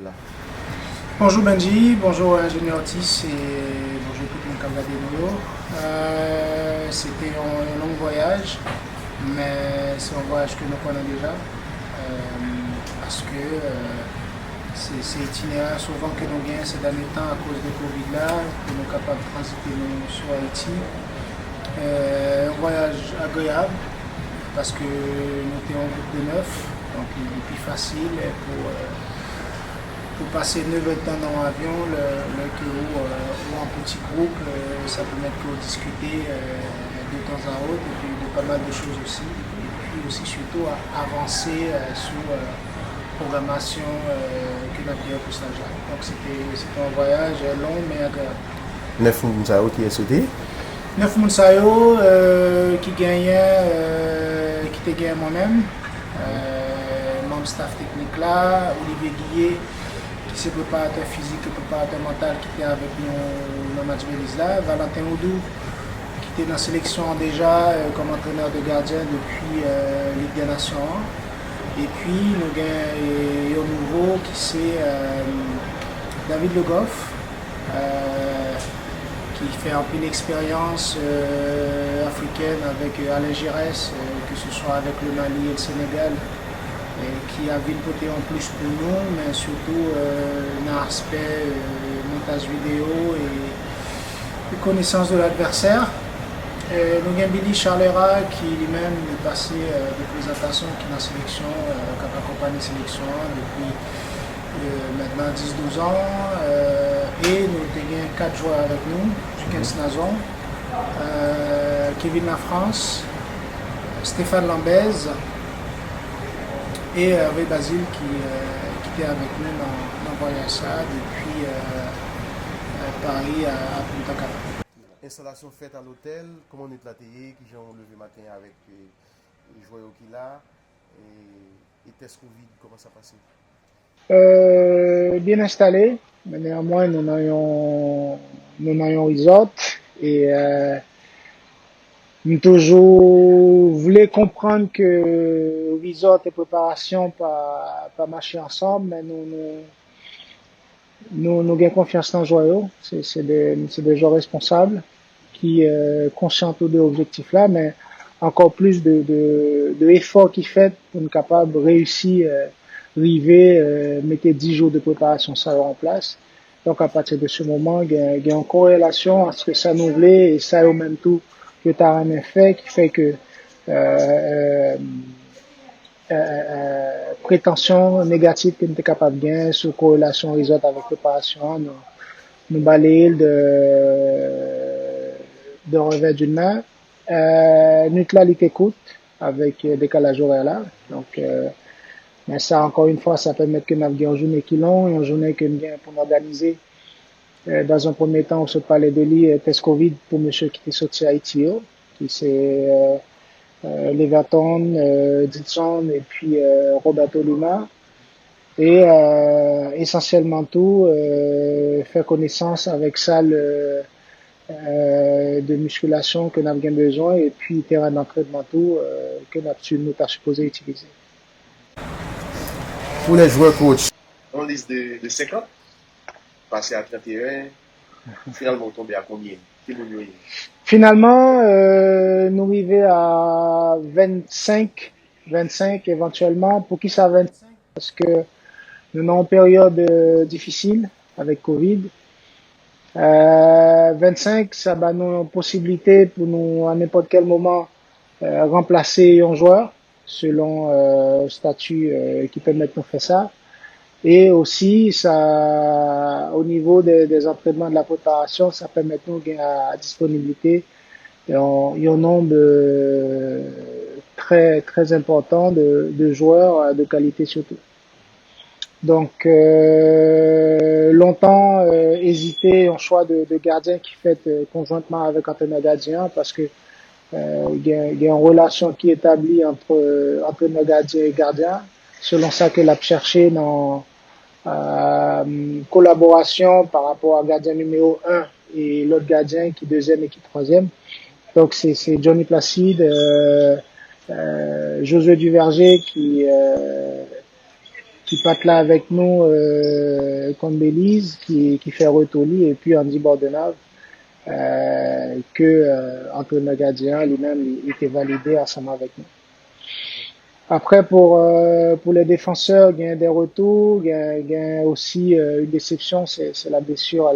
Là. Bonjour Benji, bonjour ingénieur Otis et bonjour tout le monde qui a regardé nous. C'était un long voyage, mais c'est un voyage que nous connaissons déjà parce que c'est itinéraire souvent que nous gagnons ces derniers temps à cause de Covid là, que nous sommes capables de transiter sur Haïti. Un voyage agréable parce que nous étions en groupe de 9, donc il est plus facile pour passer 9 heures de temps dans l'avion, ou en petit groupe, ça permet de discuter de temps à autre et puis de pas mal de choses aussi. Et puis aussi surtout avancer sur la programmation que l'on a pour stagiaire. Donc c'était un voyage long mais agréable. 9 Mounsao qui est sauté. 9 Mounsayo qui gagnait, qui était gagné moi-même, membre staff technique là, Olivier Guillet, qui c'est préparateur physique et préparateur mental qui était avec nous dans le match Belize là, Valentin Oudou qui était dans la sélection déjà comme entraîneur de gardien depuis Ligue des Nations. Et puis nous avons un nouveau qui c'est David Le Goff. Qui fait un peu l'expérience africaine avec Alain Giresse, que ce soit avec le Mali et le Sénégal, qui a vu le côté en plus pour nous, mais surtout dans l'aspect montage vidéo et connaissance de l'adversaire. Nous avons Billy Charlera qui lui-même est passé de présentation qui est dans la sélection, qui a accompagné la sélection depuis maintenant 10-12 ans. Et nous avons 4 joueurs avec nous, Jukens Nazon, Kevin Lafrance, Stéphane Lambez et Hervé Basile qui était avec nous dans le voyage ça depuis Paris à Punta Cana. Installation faite à l'hôtel, comment on est l'atelier, qui j'ai levé matin avec les joueurs qui là, et test Covid, comment ça passe? Bien installé, mais néanmoins nous n'ayons resort et nous toujours voulu comprendre que resort et préparation pas marcher ensemble, mais nous avons confiance dans les joueurs, c'est des joueurs responsables qui conscients de l'objectif là, mais encore plus de efforts qui fait pour nous capables de réussir arriver, mettre 10 jours de préparation ça en place. Donc à partir de ce moment, il y a une corrélation à ce que ça nous voulait et ça au même tout que tu as un effet qui fait que prétention négative que nous sommes capables de gagner sur corrélation réseau avec préparation, nous balayer de revers d'une main. Nous là, écoute avec décalage horaire là. Donc, mais ça, encore une fois, ça permet que nous ayons une journée qui est longue, une journée que nous avons pour organiser. Dans un premier temps, on se parlait de lui, test Covid pour monsieur qui est sorti à Haïti, qui c'est Leverton, Ditson et puis Roberto Lima. Et essentiellement tout, faire connaissance avec salle de musculation que nous avons besoin et puis terrain d'entraînement tout que nous avons supposé utiliser. Pour les joueurs coach, on liste de 50, passer à 31, finalement tomber à combien? Finalement, nous arrivons à 25 éventuellement. Pour qui ça 25? Parce que nous sommes en période difficile avec Covid. 25, ça va nous une possibilité pour nous à n'importe quel moment remplacer un joueur selon statut qui permet de nous faire ça. Et aussi, ça, au niveau des entraînements de la préparation, ça permet de nous gagner à disponibilité un nombre très très important de joueurs de qualité surtout. Donc longtemps hésité en choix de gardien qui fait conjointement avec entraîneur gardien parce que il y a une relation qui est établie entre entraîneur gardien et gardien selon ça que l'a cherché dans collaboration par rapport à gardien numéro 1 et l'autre gardien qui est deuxième et qui est troisième. Donc c'est Johnny Placide, Josué Duverger qui patte là avec nous contre Belize, qui fait Rotoli, et puis Andy Bordenave, entraîneur gardien lui-même il était validé ensemble avec nous. Après pour les défenseurs, il y a des retours, il y a aussi une déception, c'est la blessure à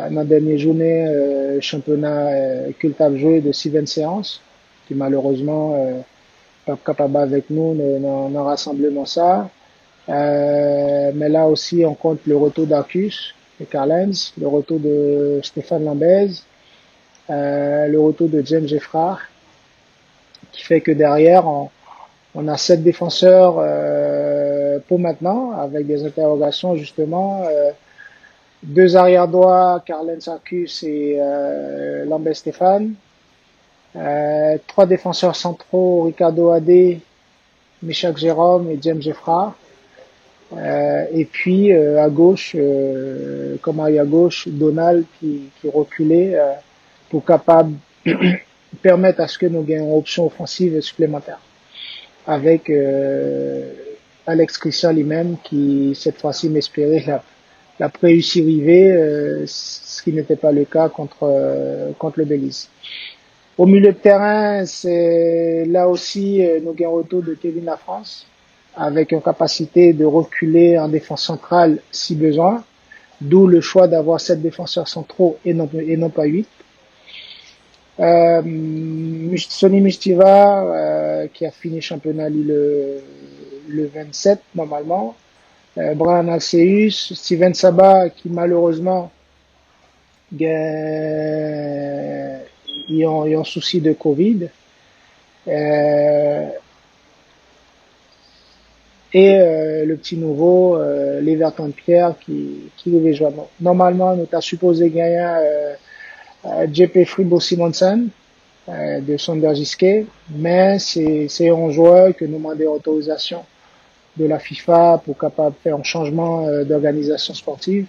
la dernière journée championnat cultable joué de Steven Séance, qui malheureusement pas capable avec nous dans rassemblement ça. Mais là aussi, on compte le retour d'Arcus, de Carlens, le retour de Stéphane Lambez, le retour de James Geffrard, qui fait que derrière, on a 7 défenseurs pour maintenant, avec des interrogations justement. 2 arrière droits, Carlens Arcus et Lambez Stéphane. 3 défenseurs centraux, Ricardo Adé, Michak Jérôme et James Geffrard. Et puis à gauche, comme arrière à gauche, Donald qui reculait pour capable permettre à ce que nous gagnions une option offensive supplémentaire. Avec Alex Christian lui-même qui cette fois-ci m'espérait la réussi arriver, ce qui n'était pas le cas contre le Belize. Au milieu de terrain, c'est là aussi nous gagnons retour de Kevin Lafrance, avec une capacité de reculer en défense centrale si besoin, d'où le choix d'avoir 7 défenseurs centraux et non pas 8. Sonny Mustiva qui a fini championnat le 27 normalement. Brian Alceus, Steven Saba qui malheureusement ils ont souci de Covid. Le petit nouveau, l'Everton Pierre qui devait jouer. Normalement, nous t'as supposé gagner JP Fribo Simonsen de Sonderjiske, mais c'est un joueur que nous demandons autorisation de la FIFA pour capable faire un changement d'organisation sportive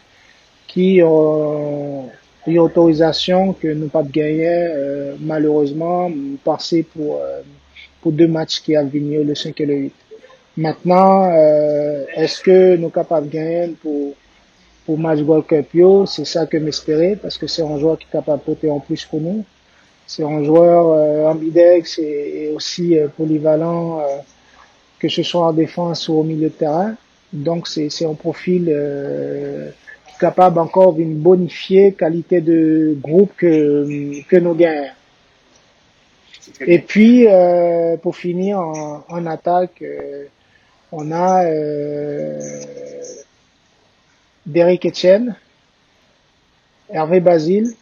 qui ont une autorisation que nous pas gagner malheureusement passer pour 2 matchs qui a venu le 5 et le 8. Maintenant, est-ce que nous capables de gagner pour match World Cup yo? C'est ça que m'espérais parce que c'est un joueur qui est capable de porter en plus pour nous. C'est un joueur ambidex et aussi polyvalent, que ce soit en défense ou au milieu de terrain. Donc c'est un profil capable encore d'une bonifier qualité de groupe que nous gagnons. Et puis pour finir en attaque, on a Derek Etienne, Hervé Basile,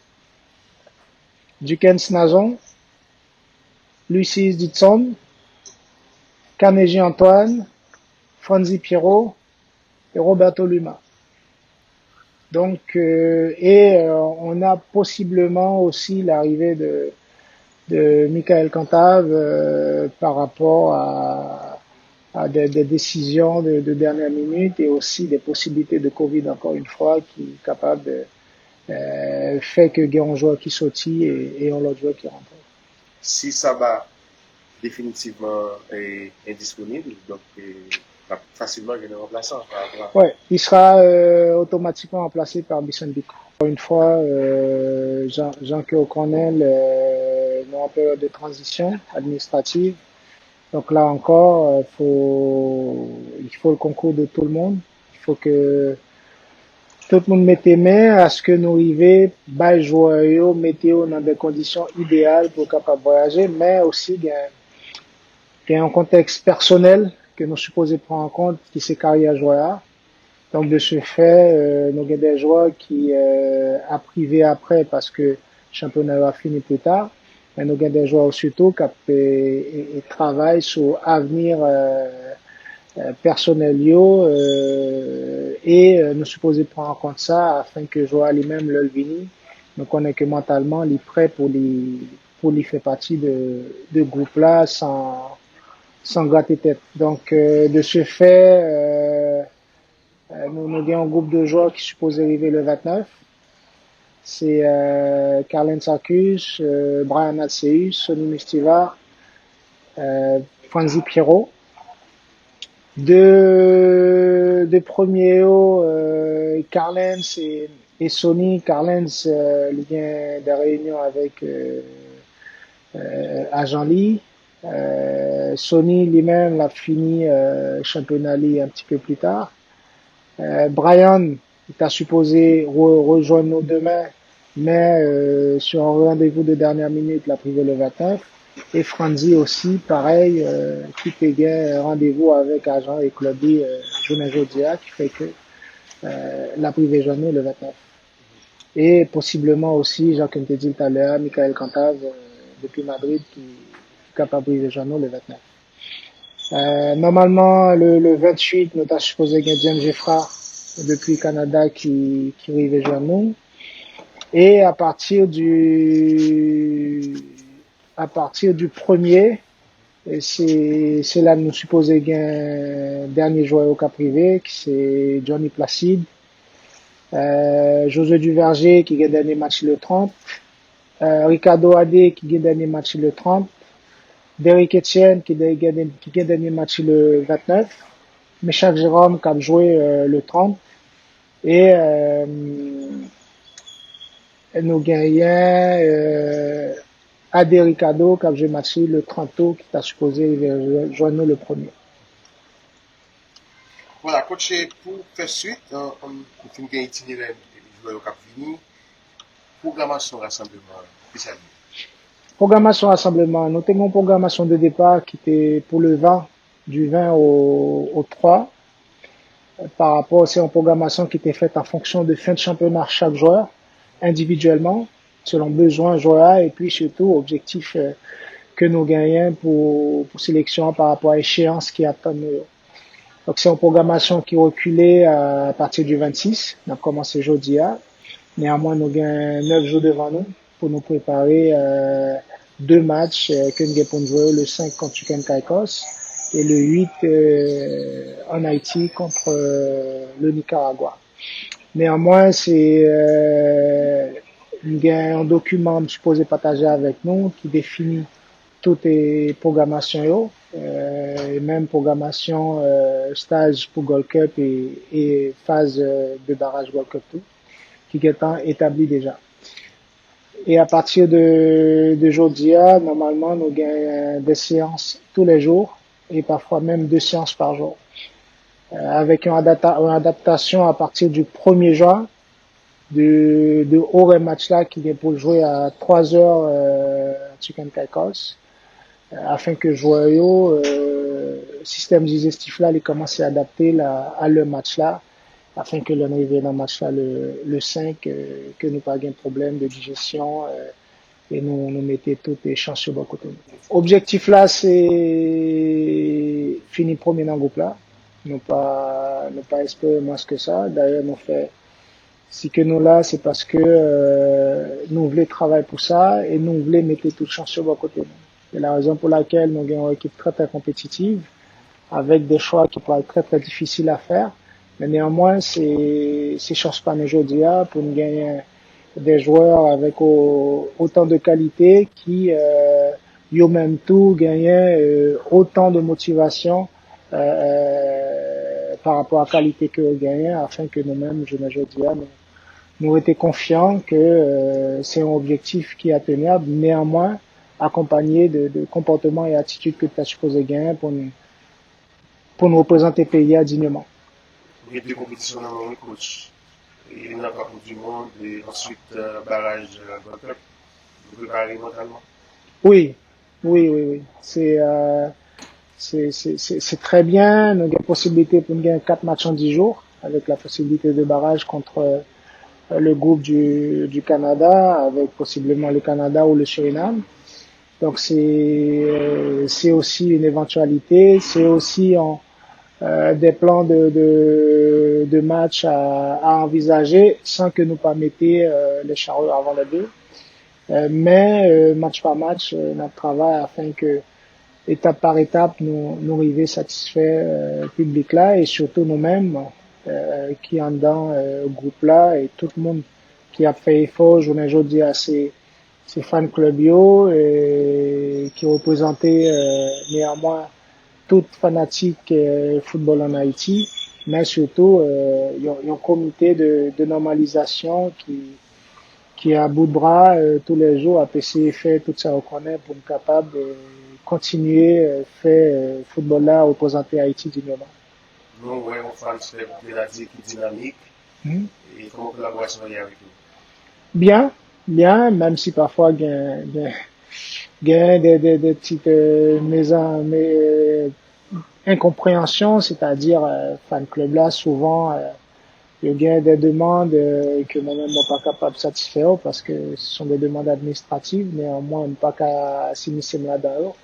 Dukens Nazon, Lucis Ditson, Carnegie Antoine, Franzi Pierrot et Roberto Luma. Donc, on a possiblement aussi l'arrivée de Michael Cantave par rapport à des décisions de dernière minute et aussi des possibilités de Covid encore une fois qui est capable de fait que il y a un joueur qui sortit et un autre joueur qui rentre. Si ça va définitivement indisponible, donc facilement il y a un remplaçant. Ouais, il sera automatiquement remplacé par Bisson Biko. Encore une fois, Jean-Claude Cornel est en période de transition administrative. Donc là encore, il faut le concours de tout le monde. Il faut que tout le monde mette main à ce que nous arrivions, les joueurs, mettez dans des conditions idéales pour capable voyager, mais aussi il y a un contexte personnel que nous supposons prendre en compte qui c'est carrière joueur. Donc de ce fait, nous avons des joueurs qui a privé après parce que le championnat a fini plus tard. Mais nous avons des joueurs surtout qui travaillent sur l'avenir personnel et nous supposons prendre en compte ça afin que le joueur lui-même le vini. Nous connaît que mentalement il est prêt pour lui faire partie de groupe là sans gratter tête. Donc de ce fait, nous avons un groupe de joueurs qui est supposé arriver le 29. C'est Carlen Sarkus, Brian Alceus, Sonny Mustiva, Franzi Pierrot. De premier haut, Carlens et Sony. Carlens, il y a des réunions avec Agent Lee. Sony lui-même l'a fini championnat Lee un petit peu plus tard. Brian est supposé rejoindre nous demain, mais sur un rendez-vous de dernière minute, l'a privé le 29. Et Franzi aussi, pareil, qui payait rendez-vous avec agent et Claudie journée Jodia, qui fait que l'a privé journée le 29. Et possiblement aussi, Jacques te dit tout à l'heure, Michael Cantave depuis Madrid qui est capable de priver journée le 29. Normalement, le 28, nous avons supposé que James Jeffra depuis Canada qui arrive vers nous. Et à partir du 1er, c'est là que nous supposons qu'un dernier joueur au cas privé, qui c'est Johnny Placide. José Duverger qui gagne dernier match le 30. Ricardo Adé qui gagne dernier match le 30. Derrick Etienne qui gagne dernier match le 29. Méchac Jérôme qui a joué le 30. Et nous gagnons Adé Ricardo qui a joué match le 30 qui t'a supposé joindre le premier. Voilà, coach, pour faire suite, on finit un itinéraire de joueurs au Cap Fini. Programmation rassemblement spécial. Programmation rassemblement. Nous avons une programmation de départ qui était pour le 20, du 20 au 3. Par rapport, c'est une programmation qui était faite en fonction de fin de championnat chaque joueur, individuellement, selon besoin joueur et puis surtout objectif que nous gagnons pour sélection par rapport à échéance qui attend nous. Donc c'est une programmation qui reculait à partir du 26. On a commencé jeudi. Néanmoins, nous avons 9 jours devant nous pour nous préparer 2 matchs que nous avons jouer le 5 contre Chicken Caicos et le 8 en Haïti contre le Nicaragua. Néanmoins, c'est un document supposé partager avec nous qui définit toutes les programmations et même programmation stage pour Gold Cup et phase de barrage Gold Cup tout, qui est établi déjà. Et à partir de jeudi, normalement, nous gagnons des séances tous les jours et parfois même 2 séances par jour. Avec une adaptation à partir du 1er juin de haut match là qui est pour jouer à 3 heures à Chicken Caicos afin que joueur système digestif là il commence à adapter à le match là afin que l'on arrive dans le match là le 5 que nous pas de problème de digestion et nous mettons toutes les chances sur le côté. Objectif là c'est finir premier dans le groupe là. Nous pas espérer moins que ça. D'ailleurs, nous fait, si que nous là, c'est parce que nous voulons travailler pour ça et nous voulons mettre toute chance sur le côté. C'est la raison pour laquelle nous avons une équipe très très compétitive avec des choix qui pourraient être très très difficiles à faire. Mais néanmoins, c'est chance pas aujourd'hui pour nous gagner des joueurs avec autant de qualité qui au même tout gagner autant de motivation par rapport à la qualité que vous gagnez, afin que nous-mêmes, je me dis, nous étions confiants que c'est un objectif qui est atteignable, néanmoins accompagné de comportements et attitudes que tu as supposé gagner pour nous représenter le pays dignement. Il y a 2 compétitions dans le coach. Il y a la Coupe du Monde et ensuite barrage Gold Cup. Vous préparez mentalement? Oui. C'est très bien. Nous avons la possibilité pour nous gagner 4 matchs en 10 jours, avec la possibilité de barrage contre le groupe du Canada, avec possiblement le Canada ou le Suriname. Donc c'est aussi une éventualité. C'est aussi des plans de match à envisager sans que nous pas mettions les charrues avant les deux. Mais match par match, notre travail afin que étape par étape, nous arriver satisfaits public là et surtout nous-mêmes qui en dans groupe là et tout le monde qui a fait effort, je dis à ces fan club et qui représentait néanmoins toute fanatique football en Haïti, mais surtout il y a un comité de normalisation qui est à bout de bras tous les jours à essayer de faire tout ça qu'on connaît pour être capable de continuer faire football là représenter Haïti dignement. Nous, ouais, on fait de la dynamique et comment collaboration est avec nous. Bien, bien, même si parfois il y a des petites incompréhensions, c'est-à-dire fan club là souvent il y a des demandes que moi-même suis pas capable de satisfaire parce que ce sont des demandes administratives, néanmoins on n'est pas qu'à s'immiscer là-dedans.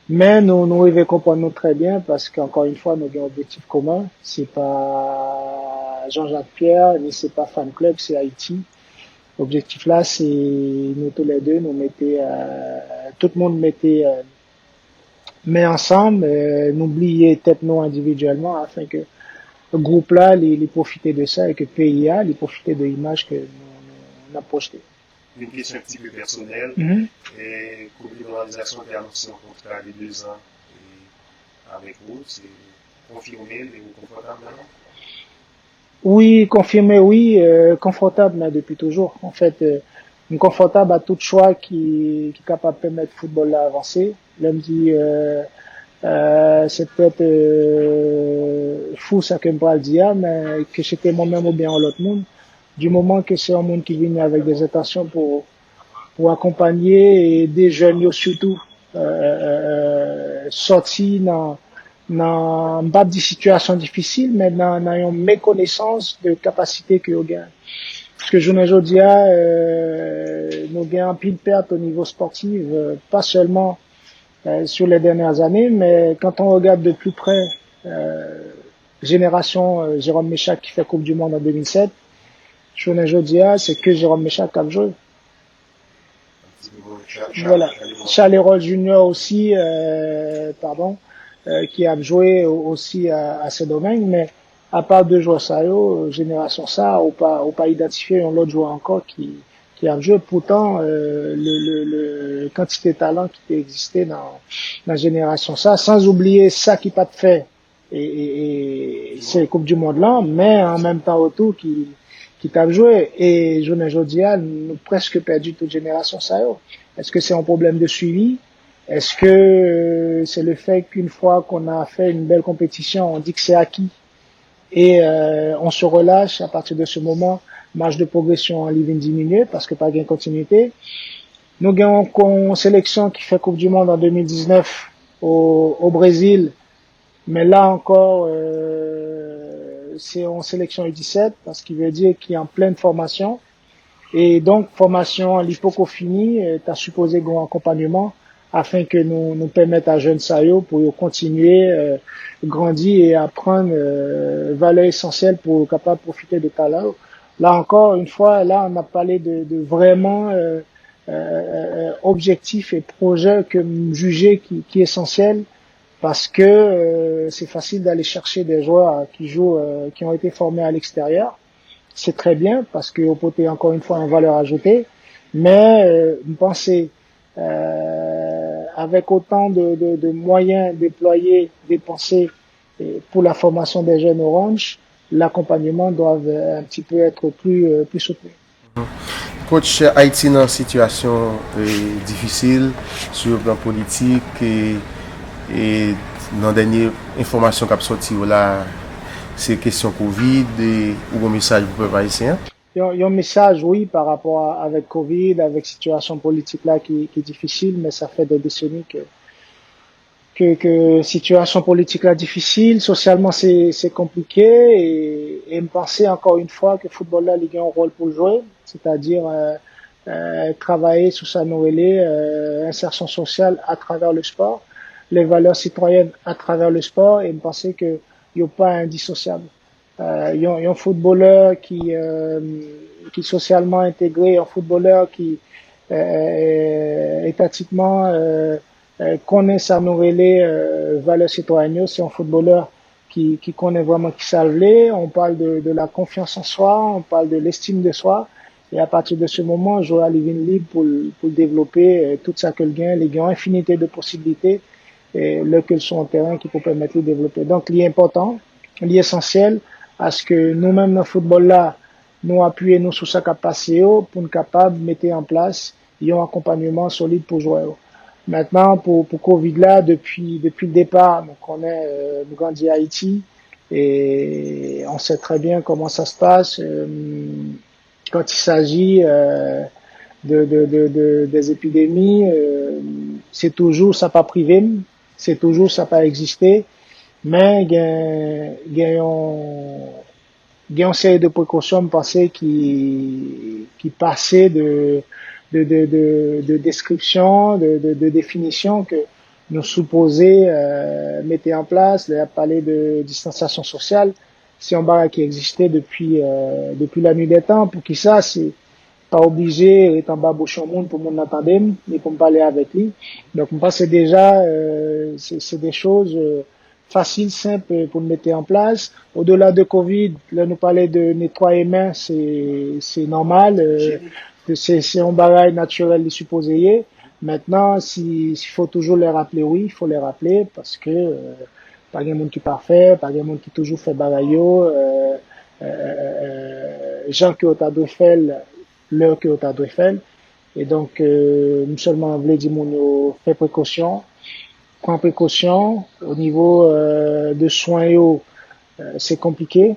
Mais nous arrivons comprendre nous très bien parce qu'encore une fois nous avons un objectif commun, c'est pas Jean-Jacques Pierre ni c'est pas fan club, c'est Haïti. L'objectif là, c'est nous tous les deux, nous mettez, tout le monde mettait, met ensemble, n'oubliez tête nous individuellement afin que le groupe là, les profiter de ça et que le pays a, les profiter de l'image que nous a projetée. Une question un petit peu personnelle. Et l'organisation qui a annoncé un contrat de 2 ans avec vous, c'est confirmé, et vous confortable maintenant? Oui, confirmé, oui, confortable mais depuis toujours. En fait, confortable à tout choix qui est capable de permettre le football à avancer. Là, me dit, c'est peut-être fou ça que me parle dire, mais que c'était moi-même ou bien l'autre monde. Du moment que c'est un monde qui vient avec des intentions pour accompagner des jeunes surtout sortis dans pas de situation difficile, mais dans une méconnaissance de capacité que vous gagnez. Parce que je ne dis nous gagnons pile perte au niveau sportif, pas seulement sur les dernières années, mais quand on regarde de plus près génération Jérôme Méchac qui fait Coupe du Monde en 2007, je ne dis c'est que Jérôme Méchac qui a joué. Voilà. Charles Hérold Junior aussi, qui a joué aussi à ce domaine, mais à part deux joueurs ça, génération ça, ou pas identifié un autre joueur encore qui a joué. Pourtant, le quantité de talent qui existait dans la génération ça, sans oublier ça qui pas de fait, et c'est la Coupe du Monde là, mais en même temps autour qui t'a joué. Et je ne dis nous presque perdu toute génération ça. Est-ce que c'est un problème de suivi? Est-ce que c'est le fait qu'une fois qu'on a fait une belle compétition, on dit que c'est acquis et on se relâche à partir de ce moment, marge de progression en livre diminuée parce que pas gain continuité. Nous avons une sélection qui fait Coupe du Monde en 2019 au Brésil, mais là encore c'est en sélection U17 parce qu'il veut dire qu'il est en pleine formation et donc formation à l'hypoco fini, t'as supposé un accompagnement afin que nous permettent à jeunes saillots pour continuer grandir et apprendre valeurs essentielles pour capable profiter de talent. Là encore une fois, là on a parlé de vraiment objectifs et projets que juger qui est essentiel parce que c'est facile d'aller chercher des joueurs qui jouent qui ont été formés à l'extérieur. C'est très bien parce que au côté encore une fois une valeur ajoutée, mais pensez avec autant de moyens déployés, dépensés pour la formation des jeunes Orange, l'accompagnement doit un petit peu être plus soutenu. Coach, Haïti dans une situation difficile sur le plan politique et dans les dernières informations qui sont sorties là, c'est question Covid ou un message pour le peuple haïtien? Il y a un message, oui, par rapport avec Covid, avec situation politique là qui est difficile, mais ça fait des décennies que situation politique là difficile, socialement c'est compliqué et me penser encore une fois que le football là il a un rôle pour jouer, c'est-à-dire travailler sur sa nouvelle insertion sociale à travers le sport, les valeurs citoyennes à travers le sport et me penser que il n'y a pas indissociable. Il y a un footballeur qui est socialement intégré, un footballeur qui étatiquement connaît sa nouvelle valeur citoyenne. C'est un footballeur qui connaît vraiment qui savait. On parle de la confiance en soi, on parle de l'estime de soi. Et à partir de ce moment, jouer à Living Libre pour développer tout ça que le gain, les gains, infinité de possibilités. et lesquels sont au terrain qui peut permettre de développer. Donc, il est important, il est essentiel à ce que nous-mêmes, dans le football là, nous appuyer nous sur sa capacité pour nous capables de mettre en place un accompagnement solide pour jouer. Maintenant, pour Covid là, depuis le départ, nous connaissons nous grandis à Haïti et on sait très bien comment ça se passe quand il s'agit des épidémies. C'est toujours ça pas privé, c'est toujours ça pas existé, mais il y a une série de précautions passées qui passaient de description, de définition que nous supposés mettre en place. Il a parlé de distanciation sociale. C'est un barrage qui existait depuis la nuit des temps. Pour qui ça, c'est pas obligé d'être en bas bouchon monde pour mon entendre, mais pour me parler avec lui. Donc, je pense que déjà, c'est des choses faciles, simples pour nous mettre en place. Au-delà de Covid, là, nous parler de nettoyer les mains, c'est normal. C'est un barrage naturel de supposé. Maintenant, s'il faut toujours les rappeler, oui, il faut les rappeler parce que pas de monde qui est parfait, pas de monde qui toujours fait barrage. Gens qui ont de faire l'heure qui ont de faire. Et donc, nous seulement voulons dire mon fait précaution, prend précaution au niveau de soins. C'est compliqué.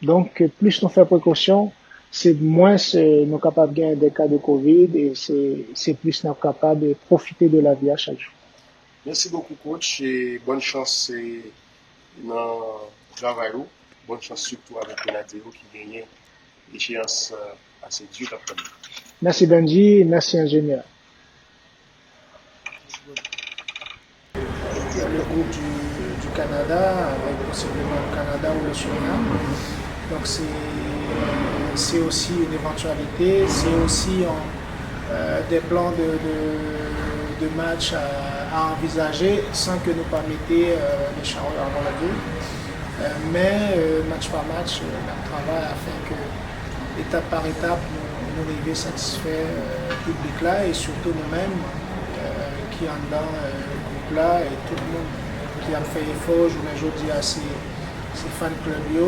Donc, plus nous fait précaution, c'est moins nous sommes capables de gagner des cas de Covid et c'est plus nous sommes capables de profiter de la vie à chaque jour. Merci beaucoup, coach, et bonne chance dans le travail. Bonne chance surtout avec Renateo qui gagne l'échéance assez dure d'après. Merci Benji, merci ingénieur. Le groupe du Canada, avec possiblement le Canada ou le Suriname. Donc c'est aussi une éventualité, c'est aussi des plans de match à envisager sans que nous pas mettions les charrues avant la gueule. Mais match par match, on travaille afin que étape par étape nous arrivions satisfaire le public là et surtout nous-mêmes qui en dans le groupe là et tout le monde qui a fait effort, je vous dis à ces fan clubs.